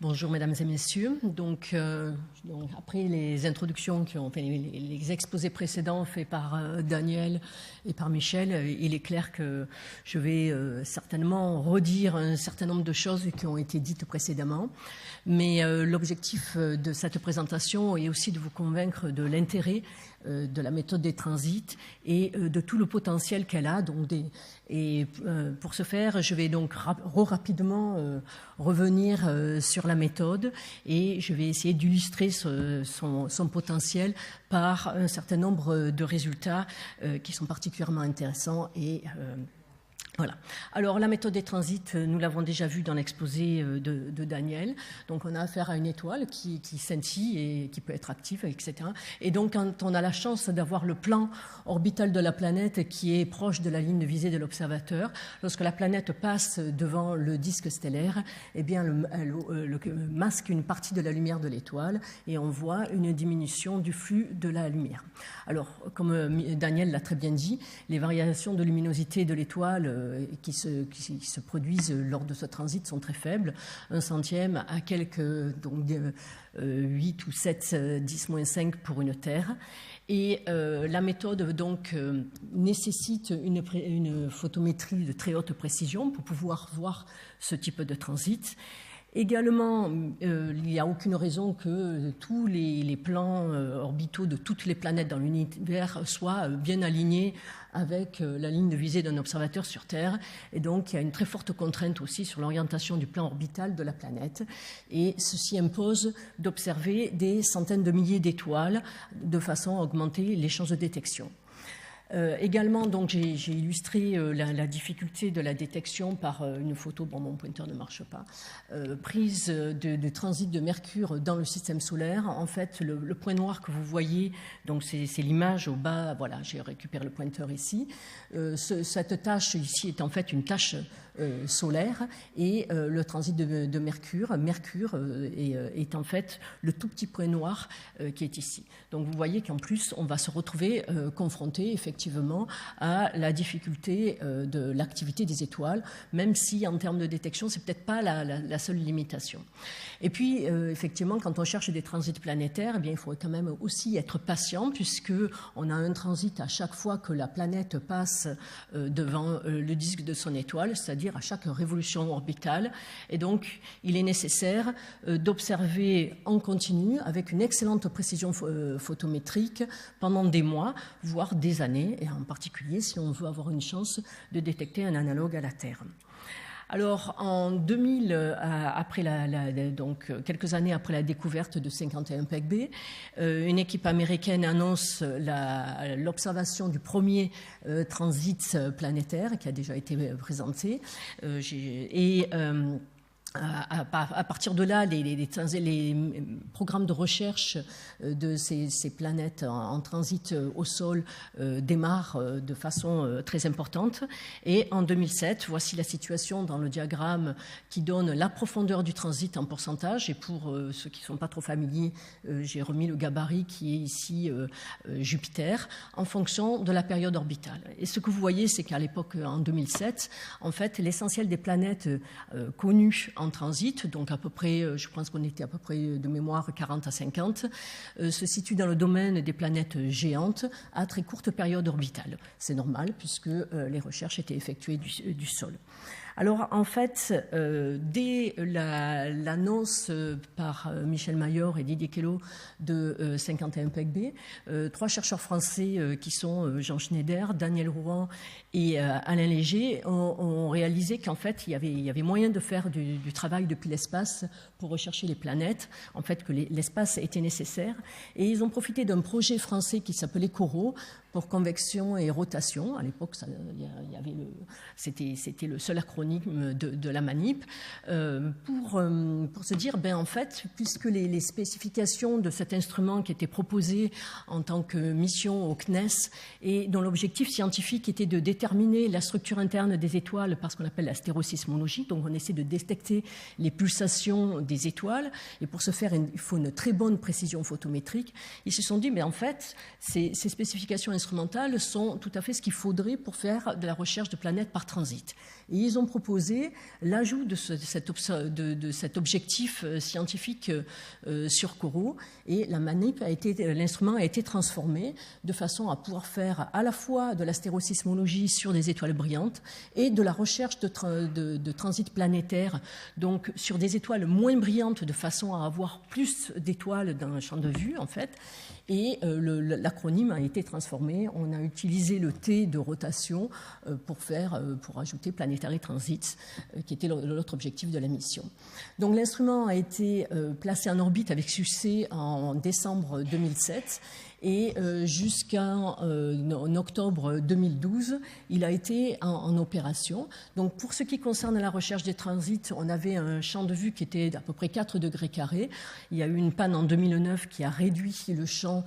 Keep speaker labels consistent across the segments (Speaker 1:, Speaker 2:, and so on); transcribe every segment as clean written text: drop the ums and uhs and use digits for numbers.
Speaker 1: Bonjour mesdames et messieurs. Donc, après les introductions qui ont fait les exposés précédents faits par Daniel et par Michel, il est clair que je vais certainement redire un certain nombre de choses qui ont été dites précédemment. Mais l'objectif de cette présentation est aussi de vous convaincre de l'intérêt de la méthode des transits et de tout le potentiel qu'elle a. Pour ce faire, je vais donc rapidement revenir sur la méthode et je vais essayer d'illustrer son potentiel par un certain nombre de résultats qui sont particulièrement intéressants et voilà. Alors, la méthode des transits, nous l'avons déjà vu dans l'exposé de Daniel. Donc, on a affaire à une étoile qui scintille et qui peut être active, etc. Et donc, quand on a la chance d'avoir le plan orbital de la planète qui est proche de la ligne de visée de l'observateur, lorsque la planète passe devant le disque stellaire, eh bien, elle masque une partie de la lumière de l'étoile et on voit une diminution du flux de la lumière. Alors, comme Daniel l'a très bien dit, les variations de luminosité de l'étoile qui se produisent lors de ce transit sont très faibles, 1/100 à quelques 8 ou 7 10-5 pour une Terre. Et la méthode donc nécessite une photométrie de très haute précision pour pouvoir voir ce type de transit. Également, il n'y a aucune raison que tous les plans orbitaux de toutes les planètes dans l'univers soient bien alignés avec la ligne de visée d'un observateur sur Terre. Et donc, il y a une très forte contrainte aussi sur l'orientation du plan orbital de la planète. Et ceci impose d'observer des centaines de milliers d'étoiles de façon à augmenter les chances de détection. Également, donc, j'ai illustré la difficulté de la détection par une photo, bon, mon pointeur ne marche pas, prise de transit de Mercure dans le système solaire. En fait, le point noir que vous voyez, donc c'est l'image au bas, voilà, j'ai récupéré le pointeur ici. Cette tache ici est en fait une tache solaire et le transit de Mercure est en fait le tout petit point noir qui est ici. Donc vous voyez qu'en plus on va se retrouver confronté effectivement à la difficulté de l'activité des étoiles, même si en termes de détection c'est peut-être pas la seule limitation. Et puis effectivement quand on cherche des transits planétaires, eh bien, il faut quand même aussi être patient puisque on a un transit à chaque fois que la planète passe devant le disque de son étoile, c'est-à-dire à chaque révolution orbitale. Et donc, il est nécessaire d'observer en continu avec une excellente précision photométrique pendant des mois, voire des années, et en particulier si on veut avoir une chance de détecter un analogue à la Terre. Alors, en 2000, donc quelques années après la découverte de 51 Pegg-B, une équipe américaine annonce l'observation du premier transit planétaire qui a déjà été présenté. À partir de là, les programmes de recherche de ces planètes en transit au sol démarrent de façon très importante. Et en 2007, voici la situation dans le diagramme qui donne la profondeur du transit en pourcentage. Et pour ceux qui ne sont pas trop familiers, j'ai remis le gabarit qui est ici Jupiter en fonction de la période orbitale. Et ce que vous voyez, c'est qu'à l'époque, en 2007, en fait, l'essentiel des planètes connues en transit, donc à peu près, je pense qu'on était à peu près de mémoire 40 à 50, se situe dans le domaine des planètes géantes à très courte période orbitale. C'est normal puisque les recherches étaient effectuées du sol. Alors, en fait, dès l'annonce par Michel Mayor et Didier Queloz de 51 Pegg-B, 3 chercheurs français qui sont Jean Schneider, Daniel Rouen et Alain Léger ont réalisé qu'en fait, il y avait moyen de faire du travail depuis l'espace pour rechercher les planètes, en fait, que l'espace était nécessaire. Et ils ont profité d'un projet français qui s'appelait COROT, pour convection et rotation. À l'époque, c'était le seul acronyme de la manip, pour se dire, en fait, puisque les spécifications de cet instrument qui était proposé en tant que mission au CNES et dont l'objectif scientifique était de déterminer la structure interne des étoiles par ce qu'on appelle la stérosismologie, donc on essaie de détecter les pulsations des étoiles, et pour ce faire, il faut une très bonne précision photométrique. Ils se sont dit, mais en fait, ces spécifications instrumentales sont tout à fait ce qu'il faudrait pour faire de la recherche de planètes par transit. Et ils ont proposé l'ajout de cet objectif scientifique sur Corot, et l'instrument a été transformé de façon à pouvoir faire à la fois de l'astérosismologie sur des étoiles brillantes et de la recherche de transit planétaire, donc sur des étoiles moins brillantes, de façon à avoir plus d'étoiles dans le champ de vue, en fait. Et l'acronyme a été transformé. On a utilisé le T de rotation pour ajouter Planetary Transits, qui était l'autre objectif de la mission. Donc l'instrument a été placé en orbite avec succès en décembre 2007. Et jusqu'en octobre 2012, il a été en opération. Donc pour ce qui concerne la recherche des transits, on avait un champ de vue qui était d'à peu près 4 degrés carrés. Il y a eu une panne en 2009 qui a réduit le champ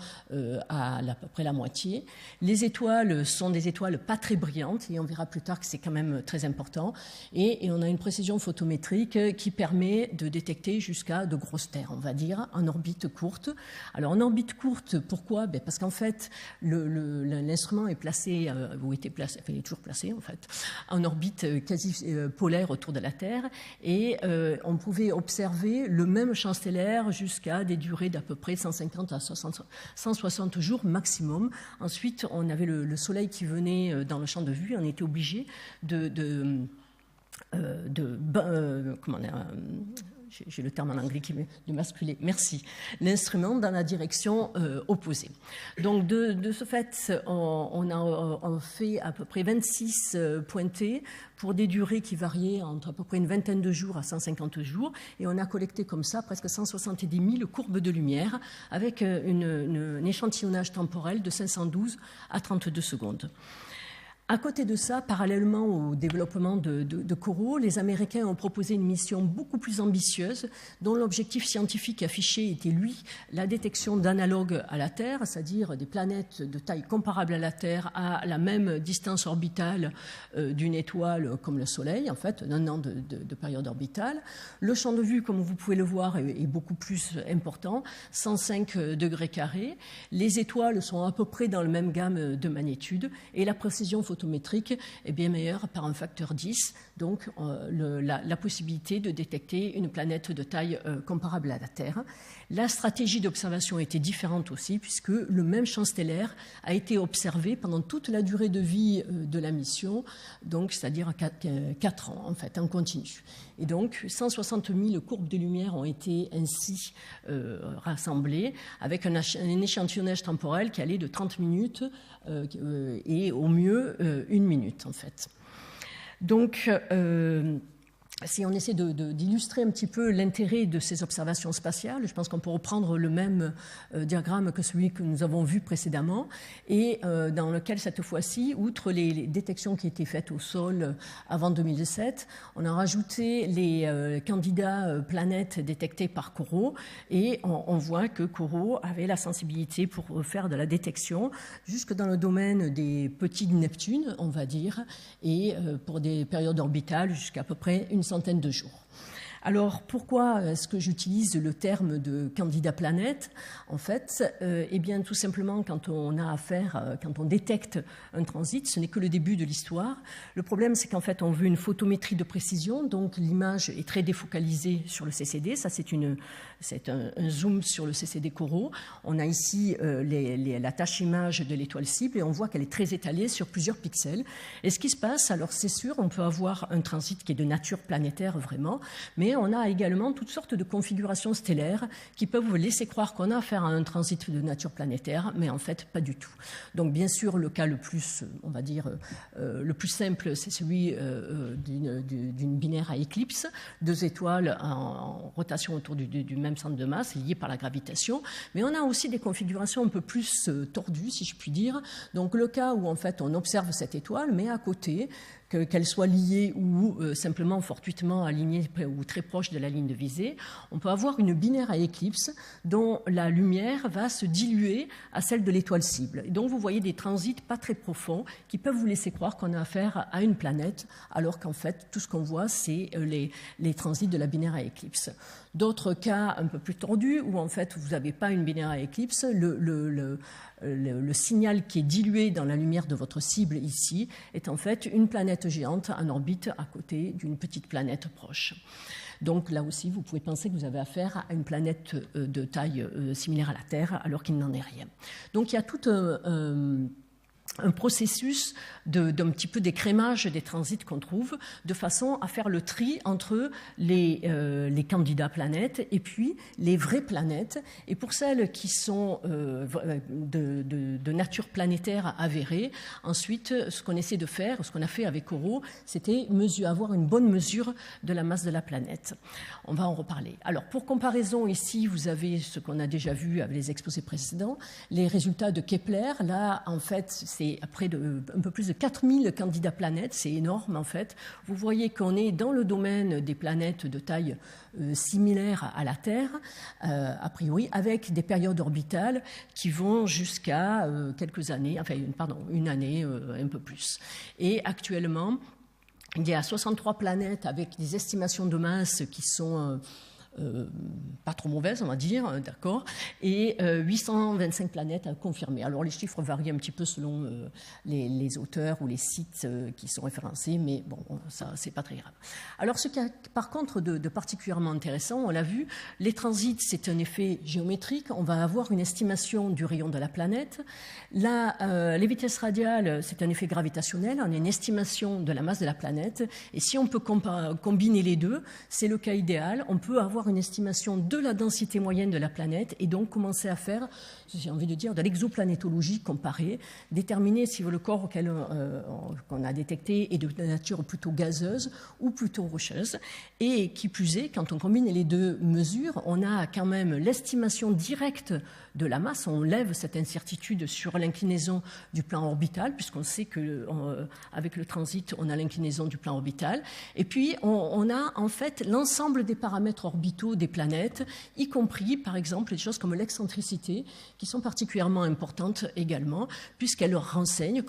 Speaker 1: à peu près la moitié. Les étoiles sont des étoiles pas très brillantes, et on verra plus tard que c'est quand même très important. Et on a une précision photométrique qui permet de détecter jusqu'à de grosses terres, on va dire, en orbite courte. Alors en orbite courte, pourquoi ? Parce qu'en fait, l'instrument est placé, ou était placé, enfin, il est toujours placé en fait, en orbite quasi polaire autour de la Terre, et on pouvait observer le même champ stellaire jusqu'à des durées d'à peu près 150 à 160 jours maximum. Ensuite, on avait le Soleil qui venait dans le champ de vue, on était obligé comment dire, j'ai le terme en anglais qui est de basculer, merci, l'instrument dans la direction opposée. Donc de ce fait, on a fait à peu près 26 pointées pour des durées qui variaient entre à peu près une vingtaine de jours à 150 jours, et on a collecté comme ça presque 170 000 courbes de lumière avec un échantillonnage temporel de 512 à 32 secondes. À côté de ça, parallèlement au développement de Corot, les Américains ont proposé une mission beaucoup plus ambitieuse, dont l'objectif scientifique affiché était, lui, la détection d'analogues à la Terre, c'est-à-dire des planètes de taille comparable à la Terre, à la même distance orbitale d'une étoile comme le Soleil, en fait, d'un an de période orbitale. Le champ de vue, comme vous pouvez le voir, est beaucoup plus important, 105 degrés carrés. Les étoiles sont à peu près dans le même gamme de magnitude, et la précision photométrique est bien meilleure par un facteur 10, donc la possibilité de détecter une planète de taille comparable à la Terre. La stratégie d'observation était différente aussi, puisque le même champ stellaire a été observé pendant toute la durée de vie de la mission, donc c'est-à-dire 4 ans en fait, en continu. Et donc 160 000 courbes de lumière ont été ainsi rassemblées, avec un échantillonnage temporel qui allait de 30 minutes et au mieux 1 minute en fait. Donc si on essaie d'illustrer un petit peu l'intérêt de ces observations spatiales, je pense qu'on peut reprendre le même diagramme que celui que nous avons vu précédemment, et dans lequel, cette fois-ci, outre les détections qui étaient faites au sol avant 2007, on a rajouté les candidats planètes détectés par Corot, et on voit que Corot avait la sensibilité pour faire de la détection jusque dans le domaine des petits Neptunes, on va dire, et pour des périodes orbitales jusqu'à peu près une centaine de jours. Alors, pourquoi est-ce que j'utilise le terme de candidat planète ? En fait, eh bien, tout simplement, quand on détecte un transit, ce n'est que le début de l'histoire. Le problème, c'est qu'en fait, on veut une photométrie de précision, donc l'image est très défocalisée sur le CCD. Ça, c'est un zoom sur le CCD Corot. On a ici la tâche image de l'étoile cible, et on voit qu'elle est très étalée sur plusieurs pixels. Et ce qui se passe, alors c'est sûr, on peut avoir un transit qui est de nature planétaire vraiment, mais on a également toutes sortes de configurations stellaires qui peuvent vous laisser croire qu'on a affaire à un transit de nature planétaire, mais en fait pas du tout. Donc bien sûr, le cas le plus, on va dire, le plus simple, c'est celui d'une binaire à éclipse, 2 étoiles en rotation autour du même centre de masse, liées par la gravitation, mais on a aussi des configurations un peu plus tordues, si je puis dire. Donc le cas où en fait on observe cette étoile, mais à côté, qu'elle soit liée ou simplement fortuitement alignée ou très proche de la ligne de visée, on peut avoir une binaire à éclipse dont la lumière va se diluer à celle de l'étoile cible. Et donc vous voyez des transits pas très profonds qui peuvent vous laisser croire qu'on a affaire à une planète, alors qu'en fait tout ce qu'on voit c'est les transits de la binaire à éclipse. D'autres cas un peu plus tordus où en fait vous n'avez pas une binaire à éclipse, le signal qui est dilué dans la lumière de votre cible ici est en fait une planète géante en orbite à côté d'une petite planète proche. Donc là aussi, vous pouvez penser que vous avez affaire à une planète de taille similaire à la Terre, alors qu'il n'en est rien. Donc il y a tout un processus d'un petit peu d'écrémage des transits qu'on trouve, de façon à faire le tri entre les candidats planètes et puis les vraies planètes. Et pour celles qui sont de nature planétaire avérée, ensuite, ce qu'on essaie de faire, ce qu'on a fait avec Corot, c'était avoir une bonne mesure de la masse de la planète. On va en reparler. Alors, pour comparaison, ici, vous avez ce qu'on a déjà vu avec les exposés précédents, les résultats de Kepler. Là, en fait, c'est après un peu plus de 4000 candidats planètes, c'est énorme en fait. Vous voyez qu'on est dans le domaine des planètes de taille similaire à la Terre, a priori, avec des périodes orbitales qui vont jusqu'à quelques années, enfin, une année, un peu plus. Et actuellement, il y a 63 planètes avec des estimations de masse qui sont pas trop mauvaise, on va dire, d'accord, et 825 planètes à confirmer. Alors les chiffres varient un petit peu selon les auteurs ou les sites qui sont référencés, mais bon, ça c'est pas très grave. Alors ce qui est par contre de particulièrement intéressant, on l'a vu, les transits c'est un effet géométrique, on va avoir une estimation du rayon de la planète. Là, les vitesses radiales c'est un effet gravitationnel, on a une estimation de la masse de la planète, et si on peut combiner les deux, c'est le cas idéal, on peut avoir une estimation de la densité moyenne de la planète et donc commencer à faire, j'ai envie de dire, de l'exoplanétologie comparée, déterminer si le corps qu'on a détecté est de nature plutôt gazeuse ou plutôt rocheuse. Et qui plus est, quand on combine les deux mesures, on a quand même l'estimation directe de la masse, on lève cette incertitude sur l'inclinaison du plan orbital, puisqu'on sait qu'avec le transit, on a l'inclinaison du plan orbital. Et puis, on a en fait l'ensemble des paramètres orbitaux des planètes, y compris, par exemple, des choses comme l'excentricité, qui sont particulièrement importantes également, puisqu'elles renseignent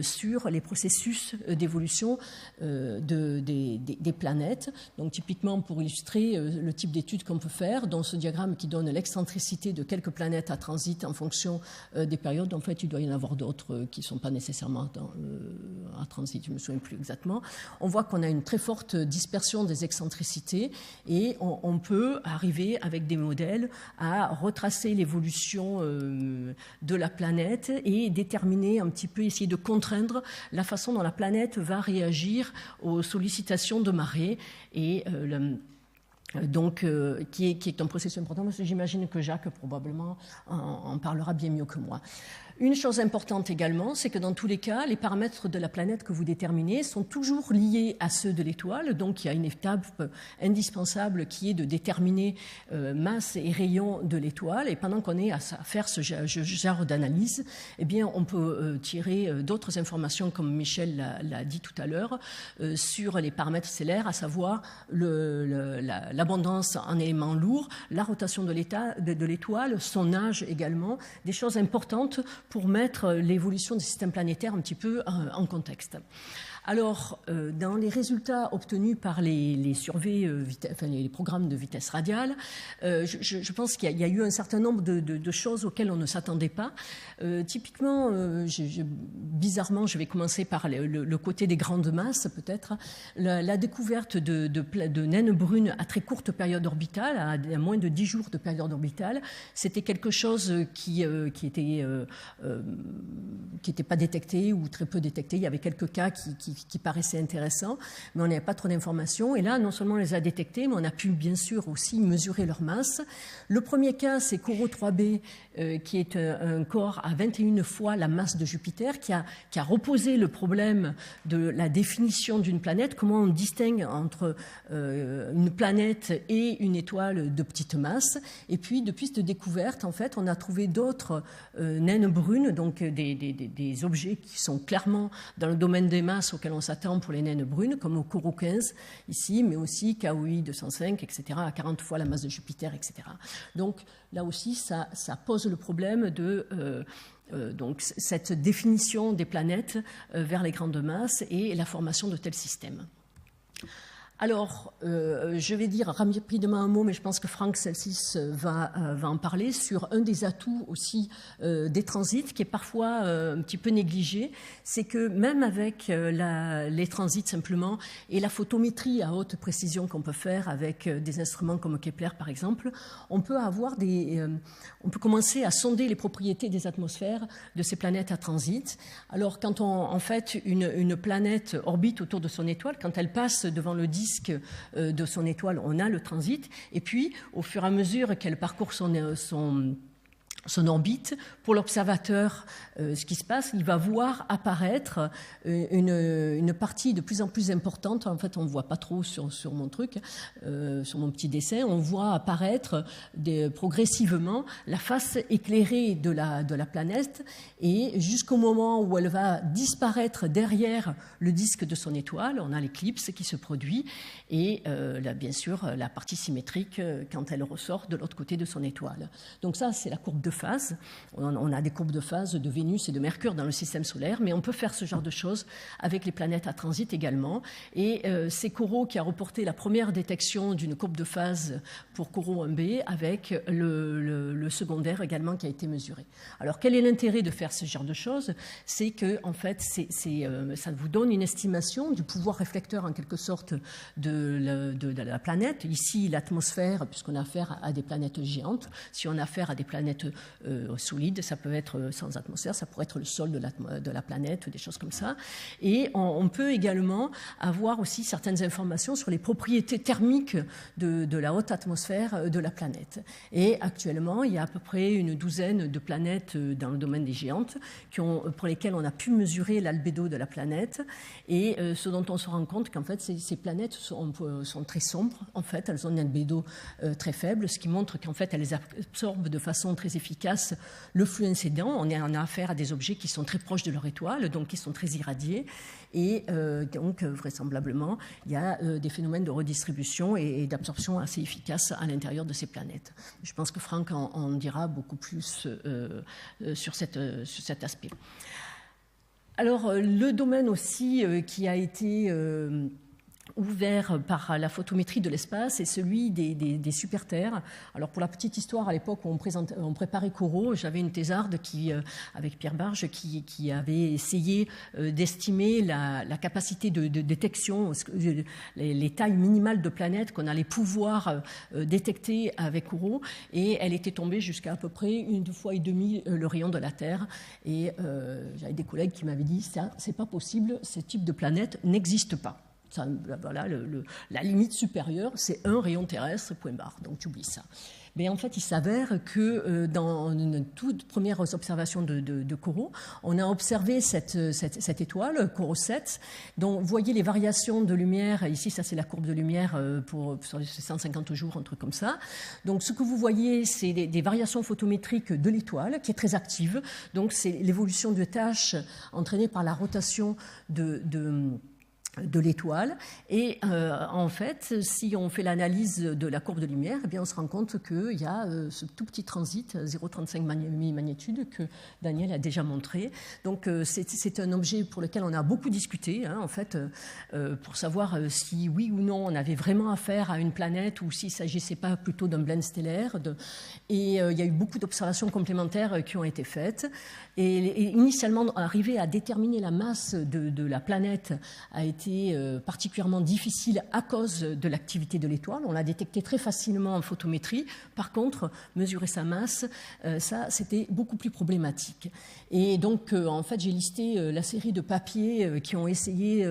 Speaker 1: sur les processus d'évolution des planètes. Donc, typiquement, pour illustrer le type d'études qu'on peut faire, dans ce diagramme qui donne l'excentricité de quelques planètes à transit en fonction des périodes, en fait, il doit y en avoir d'autres qui ne sont pas nécessairement à transit, je ne me souviens plus exactement. On voit qu'on a une très forte dispersion des excentricités et on peut arriver avec des modèles à retracer l'évolution de la planète et déterminer un petit peu, essayer de contraindre la façon dont la planète va réagir aux sollicitations de marée et donc, qui est un processus important, parce que j'imagine que Jacques probablement en parlera bien mieux que moi. Une chose importante également, c'est que dans tous les cas, les paramètres de la planète que vous déterminez sont toujours liés à ceux de l'étoile. Donc, il y a une étape indispensable qui est de déterminer masse et rayon de l'étoile. Et pendant qu'on est à faire ce genre d'analyse, eh bien, on peut tirer d'autres informations, comme Michel l'a dit tout à l'heure, sur les paramètres stellaires, à savoir l'abondance en éléments lourds, la rotation de l'étoile, son âge également, des choses importantes pour mettre l'évolution des systèmes planétaires un petit peu en contexte. Alors, dans les résultats obtenus par les surveys, les programmes de vitesse radiale, je pense qu'il y a eu un certain nombre de choses auxquelles on ne s'attendait pas. Typiquement, bizarrement, je vais commencer par le côté des grandes masses, peut-être. La découverte de naines brunes à très courte période orbitale, à moins de 10 jours de période orbitale, c'était quelque chose qui n'était pas détecté ou très peu détecté. Il y avait quelques cas qui paraissaient intéressants, mais on n'avait pas trop d'informations. Et là, non seulement on les a détectés, mais on a pu bien sûr aussi mesurer leur masse. Le premier cas, c'est Corot 3b, qui est un corps à 21 fois la masse de Jupiter, qui a reposé le problème de la définition d'une planète, comment on distingue entre une planète et une étoile de petite masse. Et puis, depuis cette découverte, en fait, on a trouvé d'autres naines brunes, donc des objets qui sont clairement dans le domaine des masses auxquels auxquelles on s'attend pour les naines brunes, comme au Corot 15 ici, mais aussi KOI 205, etc., à 40 fois la masse de Jupiter, etc. Donc là aussi, ça pose le problème de donc cette définition des planètes vers les grandes masses et la formation de tels systèmes. Alors, je vais dire rapidement un mot, mais je pense que Franck Celsis va en parler, sur un des atouts aussi des transits, qui est parfois un petit peu négligé. C'est que même avec les transits simplement, et la photométrie à haute précision qu'on peut faire avec des instruments comme Kepler par exemple, on peut commencer à sonder les propriétés des atmosphères de ces planètes à transit. Alors, quand en fait une planète orbite autour de son étoile, quand elle passe devant le disque de son étoile, on a le transit, et puis au fur et à mesure qu'elle parcourt son orbite, pour l'observateur, ce qui se passe, il va voir apparaître une partie de plus en plus importante. En fait, on ne voit pas trop sur mon truc, sur mon petit dessin, on voit apparaître progressivement la face éclairée de la planète, et jusqu'au moment où elle va disparaître derrière le disque de son étoile, on a l'éclipse qui se produit, et là, bien sûr, la partie symétrique quand elle ressort de l'autre côté de son étoile. Donc ça, c'est la courbe de phase. On a des courbes de phase de Vénus et de Mercure dans le système solaire, mais on peut faire ce genre de choses avec les planètes à transit également. Et c'est Corot qui a reporté la première détection d'une courbe de phase pour Corot 1b avec le secondaire également qui a été mesuré. Alors, quel est l'intérêt de faire ce genre de choses? C'est que, en fait, ça vous donne une estimation du pouvoir réflecteur, en quelque sorte, de la planète. Ici, l'atmosphère, puisqu'on a affaire à des planètes géantes. Si on a affaire à des planètes solides, ça peut être sans atmosphère, ça pourrait être le sol de la planète, des choses comme ça. Et on peut également avoir aussi certaines informations sur les propriétés thermiques de la haute atmosphère de la planète. Et actuellement, il y a à peu près une douzaine de planètes dans le domaine des géantes pour lesquelles on a pu mesurer l'albédo de la planète. Et ce dont on se rend compte qu'en fait, ces planètes sont très sombres. En fait, elles ont un albédo très faible, ce qui montre qu'en fait, elles absorbent de façon très efficace le flux incident. On a affaire à des objets qui sont très proches de leur étoile, donc qui sont très irradiés. Et donc, vraisemblablement, il y a des phénomènes de redistribution et d'absorption assez efficaces à l'intérieur de ces planètes. Je pense que Franck en dira beaucoup plus sur cet aspect. Alors, le domaine aussi qui a été ouvert par la photométrie de l'espace, est celui des super-terres. Alors pour la petite histoire, à l'époque où on préparait Corot, j'avais une thésarde avec Pierre Barge qui avait essayé d'estimer la capacité de détection, les tailles minimales de planètes qu'on allait pouvoir détecter avec Corot, et elle était tombée jusqu'à peu près 1,5 fois le rayon de la Terre. Et j'avais des collègues qui m'avaient dit ça, c'est pas possible, ce type de planète n'existe pas. Ça, voilà, la limite supérieure, c'est un rayon terrestre, point barre. Donc, tu oublies ça. Mais en fait, il s'avère que dans une toute première observation de Corot, on a observé cette étoile, Corot 7, dont vous voyez les variations de lumière. Ici, ça, c'est la courbe de lumière sur les 150 jours, un truc comme ça. Donc, ce que vous voyez, c'est des variations photométriques de l'étoile, qui est très active. Donc, c'est l'évolution de tâches entraînée par la rotation de l'étoile. Et en fait, si on fait l'analyse de la courbe de lumière, eh bien, on se rend compte qu'il y a ce tout petit transit, 0,35 magnitude, que Daniel a déjà montré. Donc, c'est un objet pour lequel on a beaucoup discuté, hein, en fait, pour savoir si oui ou non on avait vraiment affaire à une planète ou s'il ne s'agissait pas plutôt d'un blend stellaire. Et il y a eu beaucoup d'observations complémentaires qui ont été faites. Et initialement, arriver à déterminer la masse de la planète a été particulièrement difficile à cause de l'activité de l'étoile. On l'a détecté très facilement en photométrie. Par contre, mesurer sa masse, ça, c'était beaucoup plus problématique. Et donc, en fait, j'ai listé la série de papiers qui ont essayé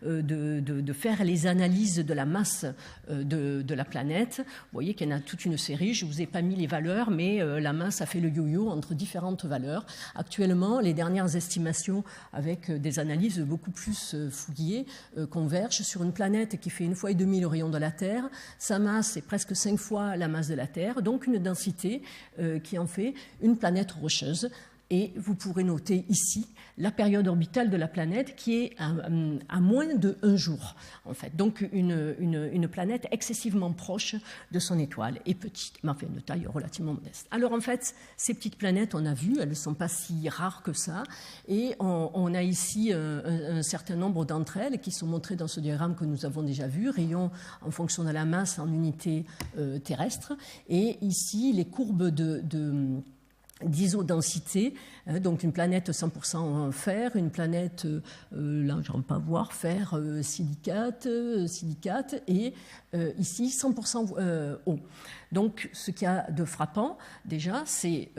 Speaker 1: de faire les analyses de la masse de la planète. Vous voyez qu'il y en a toute une série. Je ne vous ai pas mis les valeurs, mais la masse a fait le yo-yo entre différentes valeurs. Actuellement, les dernières estimations, avec des analyses beaucoup plus fouillées, convergent sur une planète qui fait 1,5 fois le rayon de la Terre. Sa masse est presque 5 fois la masse de la Terre, donc une densité qui en fait une planète rocheuse Et vous pourrez noter ici la période orbitale de la planète qui est à moins de 1 jour, en fait. Donc une planète excessivement proche de son étoile et petite, mais enfin de taille relativement modeste. Alors en fait, ces petites planètes, on a vu, elles ne sont pas si rares que ça. Et on a ici un certain nombre d'entre elles qui sont montrées dans ce diagramme que nous avons déjà vu, rayons en fonction de la masse en unité terrestre. Et ici, les courbes d'isodensité, donc une planète 100% fer, une planète, là je ne vais pas voir, fer, silicate, et ici 100% eau. Donc ce qu'il y a de frappant déjà, c'est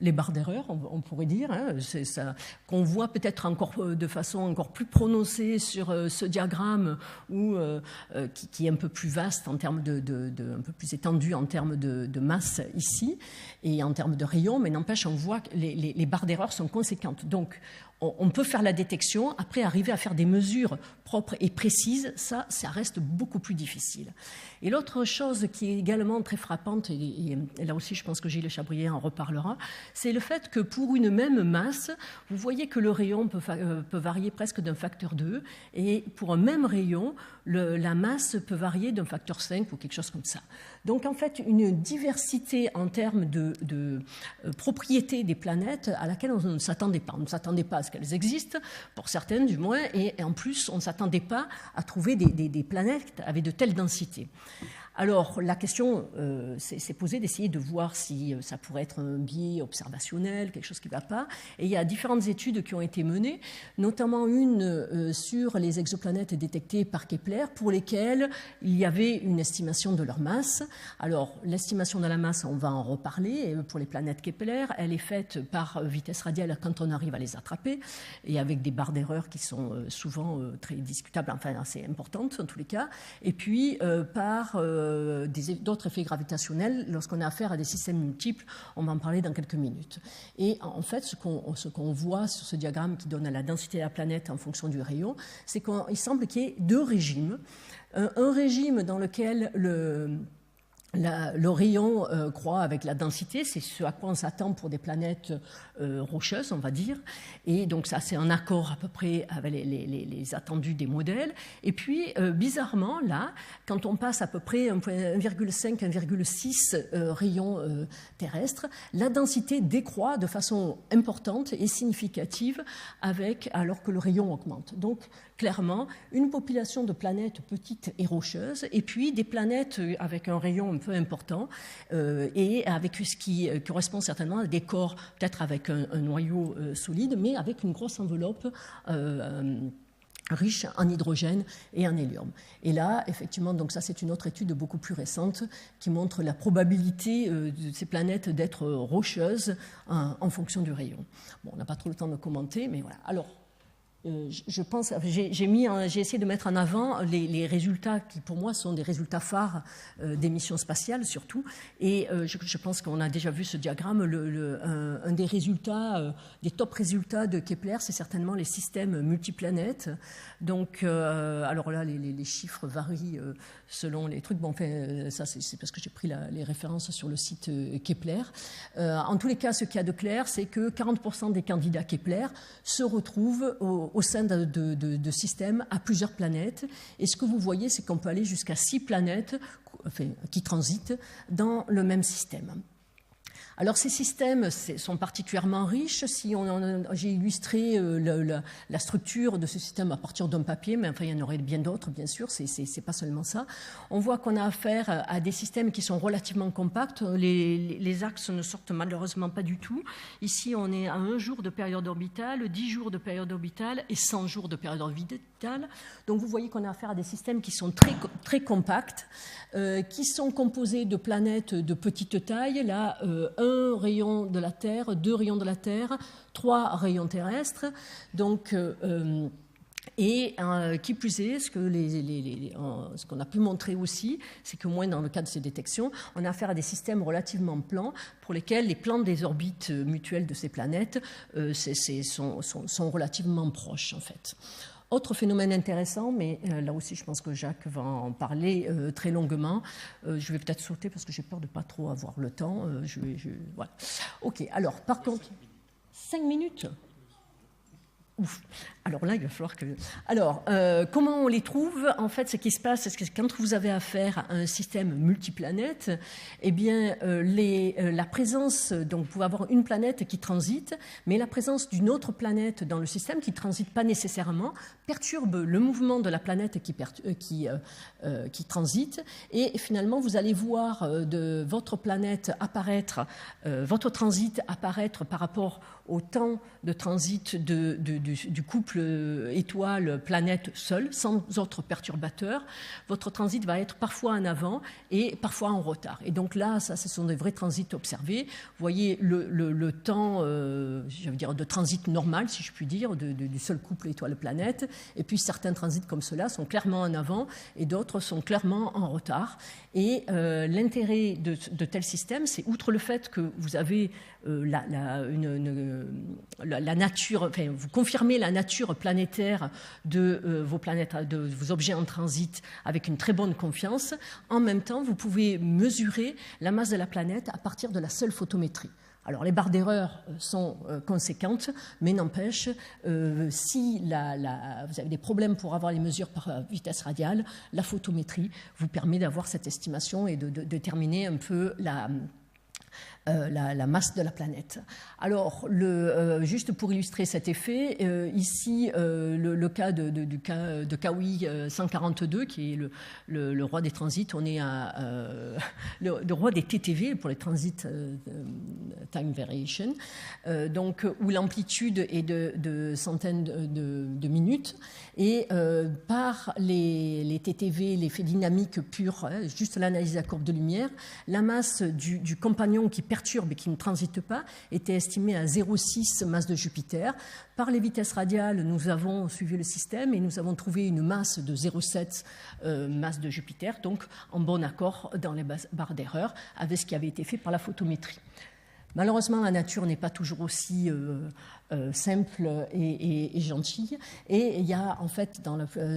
Speaker 1: les barres d'erreur, on pourrait dire, hein, c'est ça qu'on voit peut-être encore de façon encore plus prononcée sur ce diagramme qui est un peu plus vaste en termes un peu plus étendu en termes de masse ici et en termes de rayons, mais n'empêche on voit que les barres d'erreur sont conséquentes. Donc on peut faire la détection, après arriver à faire des mesures propres et précises, ça reste beaucoup plus difficile. Et l'autre chose qui est également très frappante, et là aussi je pense que Gilles Chabrier en reparlera, c'est le fait que pour une même masse, vous voyez que le rayon peut varier presque d'un facteur 2, et pour un même rayon, la masse peut varier d'un facteur 5 ou quelque chose comme ça. Donc en fait, une diversité en termes de propriétés des planètes à laquelle on ne s'attendait pas. On ne s'attendait pas à ce qu'elles existent, pour certaines du moins, et en plus, on ne s'attendait pas à trouver des planètes avec de telles densités. Alors, la question s'est posée d'essayer de voir si ça pourrait être un biais observationnel, quelque chose qui ne va pas. Et il y a différentes études qui ont été menées, notamment une sur les exoplanètes détectées par Kepler, pour lesquelles il y avait une estimation de leur masse. Alors, l'estimation de la masse, on va en reparler. Pour les planètes Kepler, elle est faite par vitesse radiale quand on arrive à les attraper, et avec des barres d'erreur qui sont souvent très discutables, enfin assez importantes en tous les cas, et puis par d'autres effets gravitationnels lorsqu'on a affaire à des systèmes multiples. On va en parler dans quelques minutes. Et en fait, ce qu'on voit sur ce diagramme qui donne la densité de la planète en fonction du rayon, c'est qu'il semble qu'il y ait 2 régimes. Un régime dans lequel le rayon croît avec la densité, c'est ce à quoi on s'attend pour des planètes rocheuses, on va dire. Et donc ça, c'est un accord à peu près avec les attendus des modèles. Et puis, bizarrement, là, quand on passe à peu près 1,5, 1,6 rayons terrestres, la densité décroît de façon importante et significative alors que le rayon augmente. Donc, clairement, une population de planètes petites et rocheuses, et puis des planètes avec un rayon un peu important, et avec ce qui correspond certainement à des corps, peut-être avec un noyau solide, mais avec une grosse enveloppe riche en hydrogène et en hélium. Et là, effectivement, donc ça c'est une autre étude beaucoup plus récente qui montre la probabilité de ces planètes d'être rocheuses en fonction du rayon. Bon, on n'a pas trop le temps de commenter, mais voilà. Alors, je pense, j'ai essayé de mettre en avant les résultats qui, pour moi, sont des résultats phares des missions spatiales, surtout. Et je pense qu'on a déjà vu ce diagramme. Un des résultats, des top résultats de Kepler, c'est certainement les systèmes multiplanètes. Donc, alors là, les chiffres varient selon les trucs. Bon, enfin, ça, c'est parce que j'ai pris les références sur le site Kepler. En tous les cas, ce qu'il y a de clair, c'est que 40% des candidats Kepler se retrouvent au sein de systèmes à plusieurs planètes. Et ce que vous voyez, c'est qu'on peut aller jusqu'à 6 planètes qui transitent dans le même système. Alors ces systèmes sont particulièrement riches. J'ai illustré la structure de ce système à partir d'un papier, mais enfin il y en aurait bien d'autres, bien sûr, c'est pas seulement ça. On voit qu'on a affaire à des systèmes qui sont relativement compacts. Les axes ne sortent malheureusement pas du tout. Ici, on est à 1 jour de période orbitale, 10 jours de période orbitale et 100 jours de période orbitale. Donc vous voyez qu'on a affaire à des systèmes qui sont très, très compacts, qui sont composés de planètes de petite taille. Là, 1 rayon de la Terre, 2 rayons de la Terre, 3 rayons terrestres. Donc, et qui plus est, ce qu'on a pu montrer aussi, c'est que moins dans le cas de ces détections, on a affaire à des systèmes relativement plans pour lesquels les plans des orbites mutuelles de ces planètes sont relativement proches en fait. Autre phénomène intéressant, mais là aussi je pense que Jacques va en parler très longuement. Je vais peut-être sauter parce que j'ai peur de ne pas trop avoir le temps. Voilà. Ok, alors par contre... 5 minutes. Ouf. Alors là, il va falloir que... Alors, comment on les trouve? En fait, ce qui se passe, c'est que quand vous avez affaire à un système multiplanète, eh bien, la présence... Donc, vous pouvez avoir une planète qui transite, mais la présence d'une autre planète dans le système qui ne transite pas nécessairement perturbe le mouvement de la planète qui transite. Et finalement, vous allez voir de votre planète apparaître, votre transit apparaître par rapport au temps de transit du couple étoile-planète seul, sans autres perturbateurs. Votre transit va être parfois en avant et parfois en retard. Et donc là, ça, ce sont des vrais transits observés. Vous voyez le temps, je veux dire, de transit normal, si je puis dire, du seul couple étoile-planète. Et puis certains transits comme cela sont clairement en avant et d'autres sont clairement en retard. Et l'intérêt de tels systèmes, c'est outre le fait que vous avez la nature, enfin, vous confirmez la nature planétaire de vos planètes, de vos objets en transit avec une très bonne confiance. En même temps, vous pouvez mesurer la masse de la planète à partir de la seule photométrie. Alors, les barres d'erreur sont conséquentes, mais n'empêche, si vous avez des problèmes pour avoir les mesures par vitesse radiale, la photométrie vous permet d'avoir cette estimation et de déterminer un peu la masse de la planète. Alors, juste pour illustrer cet effet, ici, le cas de Kawi 142, qui est le roi des transits, on est le roi des TTV, pour les transits time variation, donc, où l'amplitude est de centaines de minutes, et par les TTV, l'effet dynamique pur, juste l'analyse de la courbe de lumière, la masse du compagnon qui perturbe et qui ne transite pas était estimée à 0,6 masse de Jupiter. Par les vitesses radiales, nous avons suivi le système et nous avons trouvé une masse de 0,7 masse de Jupiter, donc en bon accord dans les barres d'erreur avec ce qui avait été fait par la photométrie. Malheureusement, la nature n'est pas toujours aussi simple et gentille. Et il y a en fait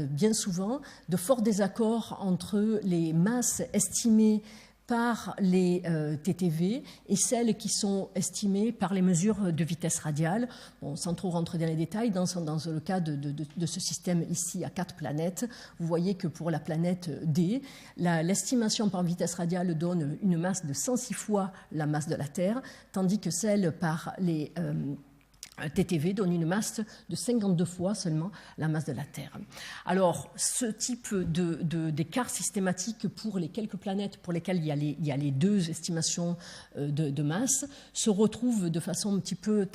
Speaker 1: bien souvent de forts désaccords entre les masses estimées par les TTV et celles qui sont estimées par les mesures de vitesse radiale. Bon, sans trop rentrer dans les détails, dans le cas de ce système ici à 4 planètes, vous voyez que pour la planète D, l'estimation par vitesse radiale donne une masse de 106 fois la masse de la Terre, tandis que celle par les TTV donne une masse de 52 fois seulement la masse de la Terre. Alors, ce type d'écart systématique pour les quelques planètes pour lesquelles il y a les deux estimations de masse se retrouve de façon un petit peu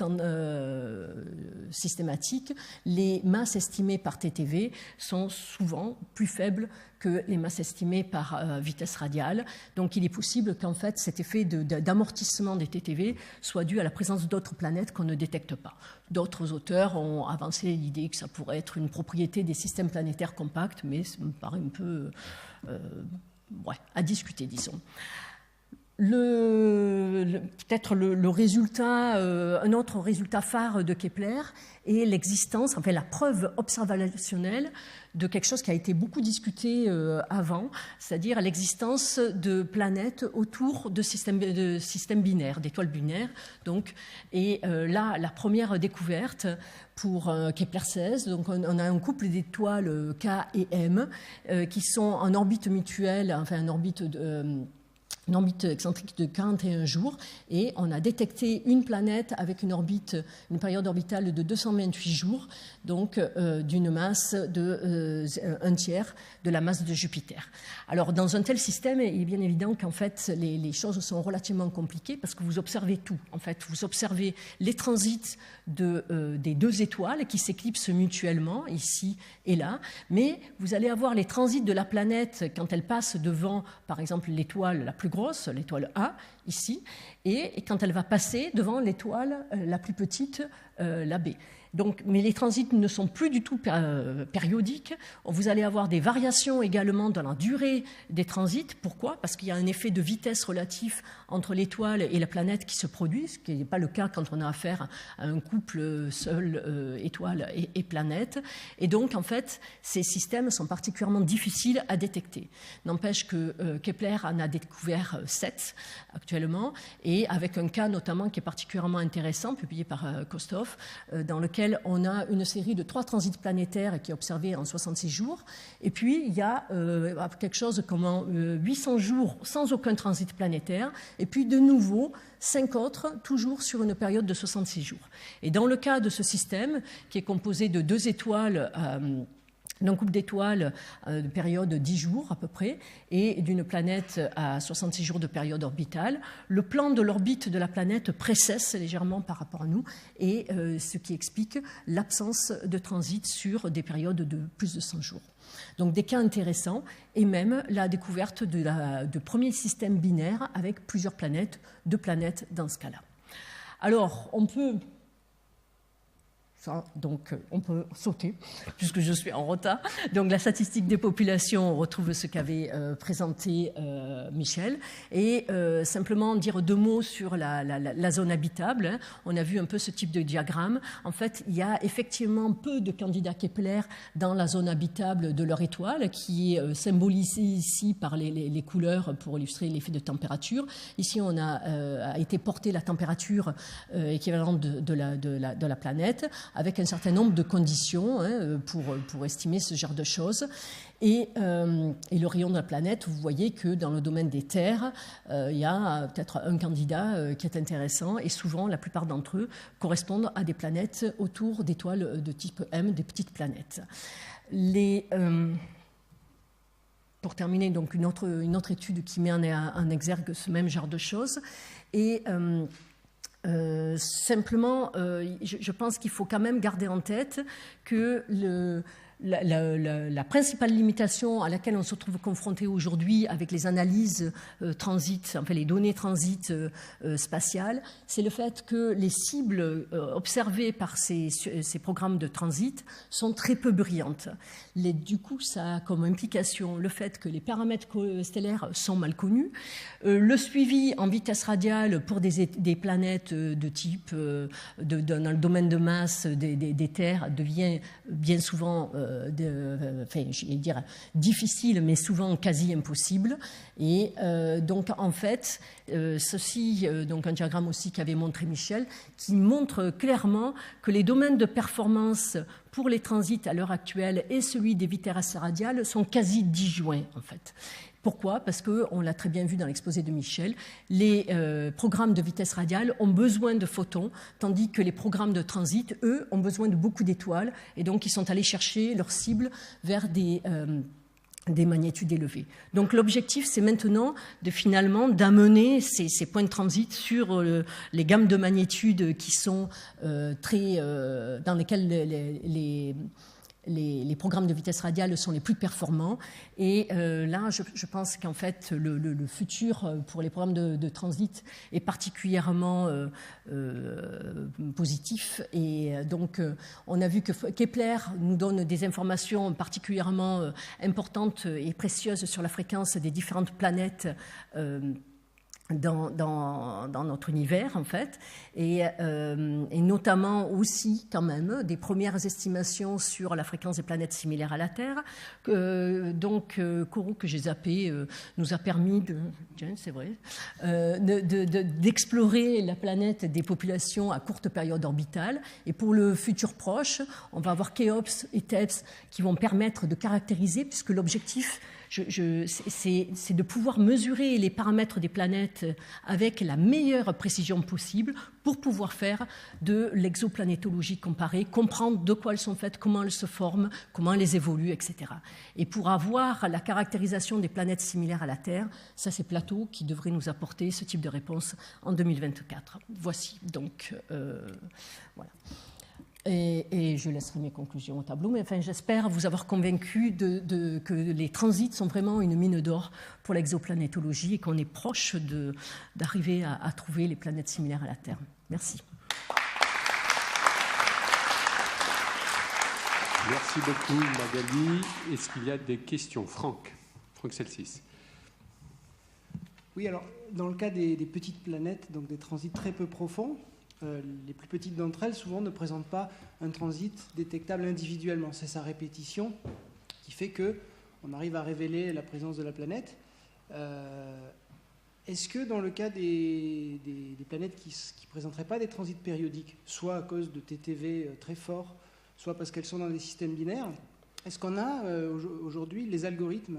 Speaker 1: systématique. Les masses estimées par TTV sont souvent plus faibles que les masses estimées par vitesse radiale. Donc il est possible qu'en fait cet effet d'amortissement des TTV soit dû à la présence d'autres planètes qu'on ne détecte pas. D'autres auteurs ont avancé l'idée que ça pourrait être une propriété des systèmes planétaires compacts, mais ça me paraît un peu à discuter, disons. Peut-être le résultat, un autre résultat phare de Kepler est l'existence, enfin la preuve observationnelle de quelque chose qui a été beaucoup discuté avant, c'est-à-dire l'existence de planètes autour de systèmes binaires, d'étoiles binaires. Donc, et là, la première découverte pour Kepler 16, donc on a un couple d'étoiles K et M qui sont en orbite mutuelle, enfin en orbite une orbite excentrique de 41 jours, et on a détecté une planète avec une période orbitale de 228 jours, donc d'une masse de 1/3 de la masse de Jupiter. Alors, dans un tel système, il est bien évident qu'en fait, les choses sont relativement compliquées parce que vous observez tout. En fait, vous observez les transits des deux étoiles qui s'éclipsent mutuellement, ici et là, mais vous allez avoir les transits de la planète quand elle passe devant, par exemple, l'étoile la plus grosse, l'étoile A, ici, et quand elle va passer devant l'étoile la plus petite, la B. Donc, mais les transits ne sont plus du tout périodiques. Vous allez avoir des variations également dans la durée des transits. Pourquoi? Parce qu'il y a un effet de vitesse relatif entre l'étoile et la planète qui se produit, ce qui n'est pas le cas quand on a affaire à un couple seul étoile et planète. Et donc, en fait, ces systèmes sont particulièrement difficiles à détecter. N'empêche que Kepler en a découvert 7 actuellement, et avec un cas notamment qui est particulièrement intéressant, publié par Kostov, dans lequel on a une série de 3 transits planétaires qui est observée en 66 jours. Et puis, il y a quelque chose comme 800 jours sans aucun transit planétaire. Et puis, de nouveau, 5 autres, toujours sur une période de 66 jours. Et dans le cas de ce système, qui est composé de 2 étoiles, d'un couple d'étoiles de période 10 jours à peu près, et d'une planète à 66 jours de période orbitale, le plan de l'orbite de la planète précesse légèrement par rapport à nous, et ce qui explique l'absence de transit sur des périodes de plus de 100 jours. Donc des cas intéressants, et même la découverte de premiers systèmes binaires avec plusieurs planètes, 2 planètes dans ce cas-là. Alors, on peut sauter, puisque je suis en retard. Donc, la statistique des populations, on retrouve ce qu'avait présenté Michel. Et simplement dire 2 mots sur la zone habitable. On a vu un peu ce type de diagramme. En fait, il y a effectivement peu de candidats Kepler dans la zone habitable de leur étoile, qui est symbolisée ici par les couleurs pour illustrer l'effet de température. Ici, on a été porté la température équivalente de la planète, avec un certain nombre de conditions pour estimer ce genre de choses. Et le rayon de la planète, vous voyez que dans le domaine des terres, il y a peut-être un candidat qui est intéressant, et souvent, la plupart d'entre eux correspondent à des planètes autour d'étoiles de type M, des petites planètes. Pour terminer, donc une autre étude qui met en exergue ce même genre de choses. Et simplement, je pense qu'il faut quand même garder en tête que la principale limitation à laquelle on se trouve confronté aujourd'hui avec les analyses transit, enfin les données transit spatiales, c'est le fait que les cibles observées par ces programmes de transit sont très peu brillantes. Du coup, ça a comme implication le fait que les paramètres stellaires sont mal connus, le suivi en vitesse radiale pour des planètes de type, dans le domaine de masse des terres, devient bien souvent je vais dire difficile, mais souvent quasi impossible. Et donc, en fait, ceci, donc un diagramme aussi qu'avait montré Michel, qui montre clairement que les domaines de performance pour les transits à l'heure actuelle et celui des vitesses radiales sont quasi disjoints, en fait. Pourquoi? Parce qu'on l'a très bien vu dans l'exposé de Michel, les programmes de vitesse radiale ont besoin de photons, tandis que les programmes de transit, eux, ont besoin de beaucoup d'étoiles, et donc ils sont allés chercher leur cible vers des magnitudes élevées. Donc l'objectif, c'est maintenant finalement d'amener ces points de transit sur les gammes de magnitudes qui sont dans lesquelles les programmes de vitesse radiale sont les plus performants. Et là, je pense qu'en fait, le futur pour les programmes de transit est particulièrement positif. Et donc, on a vu que Kepler nous donne des informations particulièrement importantes et précieuses sur la fréquence des différentes planètes dans notre univers, en fait, et notamment aussi, quand même, des premières estimations sur la fréquence des planètes similaires à la Terre. Donc, Kourou, que j'ai zappé, nous a permis c'est vrai, d'explorer la planète des populations à courte période orbitale. Et pour le futur proche, on va avoir Khéops et Thebes qui vont permettre de caractériser, puisque l'objectif, c'est de pouvoir mesurer les paramètres des planètes avec la meilleure précision possible pour pouvoir faire de l'exoplanétologie comparée, comprendre de quoi elles sont faites, comment elles se forment, comment elles évoluent, etc. Et pour avoir la caractérisation des planètes similaires à la Terre, ça c'est Plateau qui devrait nous apporter ce type de réponse en 2024. Voici donc, voilà. Et je laisserai mes conclusions au tableau, mais enfin, j'espère vous avoir convaincu que les transits sont vraiment une mine d'or pour l'exoplanétologie et qu'on est proche d'arriver à trouver les planètes similaires à la Terre. Merci.
Speaker 2: Merci beaucoup, Magali. Est-ce qu'il y a des questions? Franck Celsis.
Speaker 3: Oui, alors, dans le cas des petites planètes, donc des transits très peu profonds, les plus petites d'entre elles, souvent, ne présentent pas un transit détectable individuellement. C'est sa répétition qui fait qu'on arrive à révéler la présence de la planète. Est-ce que dans le cas des planètes qui ne présenteraient pas des transits périodiques, soit à cause de TTV très forts, soit parce qu'elles sont dans des systèmes binaires, est-ce qu'on a aujourd'hui les algorithmes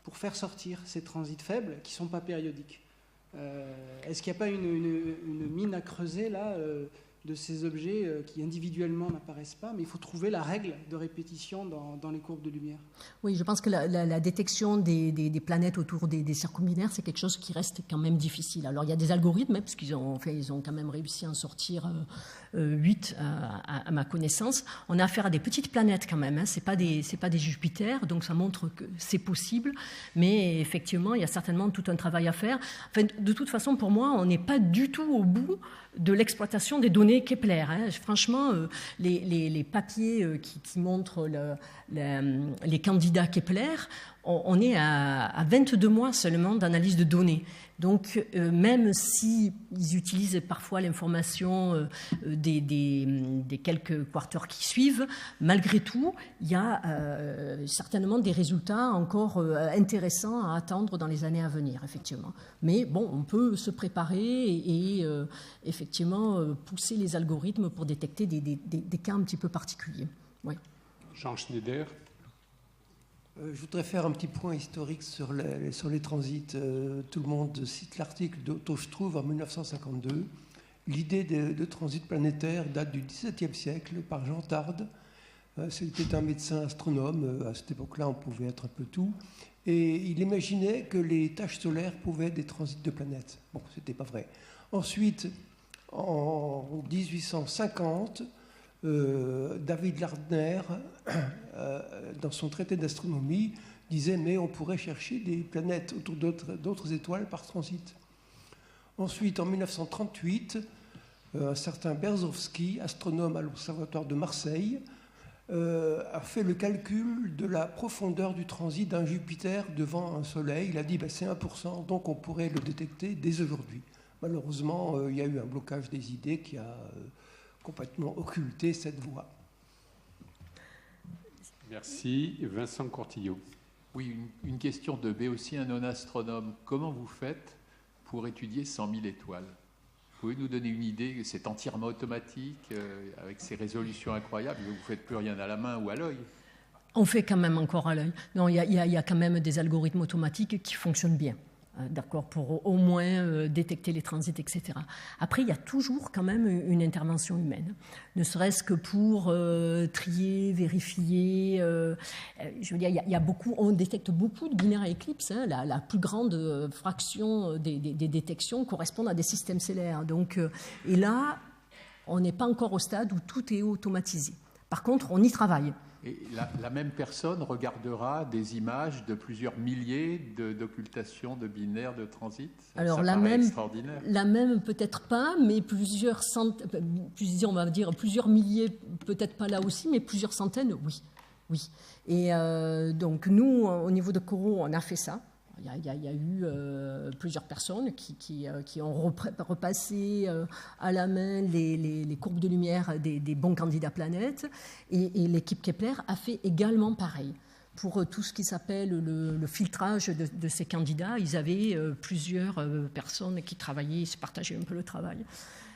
Speaker 3: pour faire sortir ces transits faibles qui ne sont pas périodiques? Est-ce qu'il n'y a pas une mine à creuser là de ces objets qui individuellement n'apparaissent pas, mais il faut trouver la règle de répétition dans les courbes de lumière?
Speaker 1: Oui, je pense que la détection des planètes autour des circumbinaires, c'est quelque chose qui reste quand même difficile. Alors il y a des algorithmes, parce qu'ils ont quand même réussi à en sortir 8 à ma connaissance. On a affaire à des petites planètes quand même, hein. C'est pas des Jupiter, donc ça montre que c'est possible, mais effectivement il y a certainement tout un travail à faire. Enfin, de toute façon, pour moi, on n'est pas du tout au bout de l'exploitation des données Kepler, hein. Franchement, les papiers qui montrent les candidats Kepler, on est à 22 mois seulement d'analyse de données. Donc, même s'ils utilisent parfois l'information des quelques quarters qui suivent, malgré tout, il y a certainement des résultats encore intéressants à attendre dans les années à venir, effectivement. Mais bon, on peut se préparer et effectivement pousser les algorithmes pour détecter des cas un petit peu particuliers. Oui.
Speaker 2: Jean Schneider.
Speaker 4: Je voudrais faire un petit point historique sur les transits. Tout le monde cite l'article d'Otto Struve en 1952. L'idée de transit planétaire date du XVIIe siècle par Jean Tarde. C'était un médecin astronome. À cette époque-là, on pouvait être un peu tout. Et il imaginait que les taches solaires pouvaient être des transits de planètes. Bon, ce n'était pas vrai. Ensuite, en 1850, David Lardner, dans son traité d'astronomie, disait mais on pourrait chercher des planètes autour d'autres étoiles par transit. Ensuite, en 1938, un certain Berzowski, astronome à l'Observatoire de Marseille, a fait le calcul de la profondeur du transit d'un Jupiter devant un Soleil. Il a dit c'est 1%, donc on pourrait le détecter dès aujourd'hui. Malheureusement, il y a eu un blocage des idées qui a complètement occulté cette voie.
Speaker 2: Merci. Vincent Courtillot.
Speaker 5: Oui, une question de Béotien, un non-astronome. Comment vous faites pour étudier 100 000 étoiles? Vous pouvez nous donner une idée? C'est entièrement automatique, avec ces résolutions incroyables. Vous ne faites plus rien à la main ou à l'œil?
Speaker 1: On fait quand même encore à l'œil. Non, il y a quand même des algorithmes automatiques qui fonctionnent bien. D'accord, pour au moins détecter les transits, etc. Après, il y a toujours quand même une intervention humaine, ne serait-ce que pour trier, vérifier. Je veux dire, on détecte beaucoup de binaires à éclipse. Hein, la plus grande fraction des détections correspondent à des systèmes stellaires. Donc, et là, on n'est pas encore au stade où tout est automatisé. Par contre, on y travaille.
Speaker 5: Et la même personne regardera des images de plusieurs milliers d'occultations de binaires de transit.
Speaker 1: Alors
Speaker 5: ça paraît extraordinaire.
Speaker 1: La même peut-être pas, mais on va dire plusieurs milliers, peut-être pas là aussi, mais plusieurs centaines, oui. Oui. Et donc nous, au niveau de Corot, on a fait ça. Il y a eu plusieurs personnes qui ont repassé à la main les courbes de lumière des bons candidats planètes. Et l'équipe Kepler a fait également pareil. Pour tout ce qui s'appelle le filtrage de ces candidats, ils avaient plusieurs personnes qui travaillaient, ils se partageaient un peu le travail.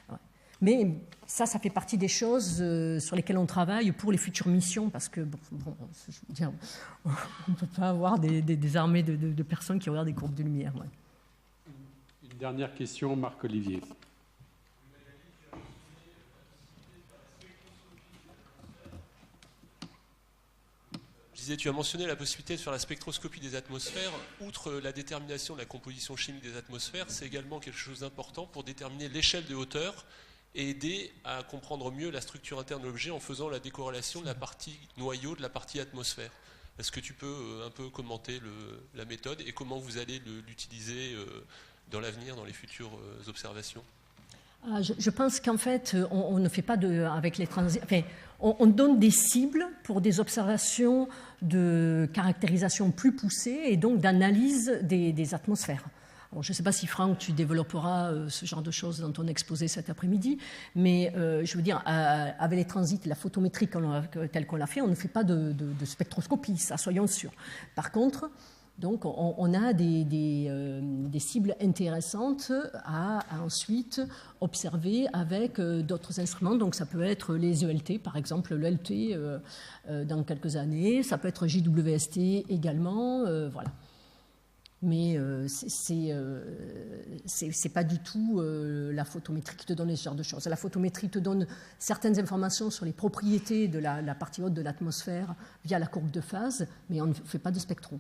Speaker 1: Ouais. Mais ça fait partie des choses sur lesquelles on travaille pour les futures missions, parce que je veux dire, on ne peut pas avoir des armées de personnes qui regardent des courbes de lumière. Ouais.
Speaker 2: Une dernière question, Marc-Olivier.
Speaker 6: Tu as mentionné la possibilité de faire la spectroscopie des atmosphères. Outre la détermination de la composition chimique des atmosphères, c'est également quelque chose d'important pour déterminer l'échelle de hauteur et aider à comprendre mieux la structure interne de l'objet en faisant la décorrélation de la partie noyau de la partie atmosphère. Est-ce que tu peux un peu commenter la méthode et comment vous allez l'utiliser dans l'avenir, dans les futures observations?
Speaker 1: Je pense qu'en fait, on ne fait pas avec les transits. Enfin, on donne des cibles pour des observations de caractérisation plus poussées et donc d'analyse des atmosphères. Alors, je ne sais pas si, Franck, tu développeras ce genre de choses dans ton exposé cet après-midi, mais je veux dire, avec les transits, la photométrie telle qu'on l'a fait, on ne fait pas de spectroscopie, ça, soyons sûrs. Par contre, donc, on a des cibles intéressantes à ensuite observer avec d'autres instruments. Donc, ça peut être les ELT, par exemple, l'ELT dans quelques années. Ça peut être JWST également. Voilà. Mais c'est pas du tout la photométrie qui te donne ce genre de choses. La photométrie te donne certaines informations sur les propriétés de la partie haute de l'atmosphère via la courbe de phase, mais on ne fait pas de spectro.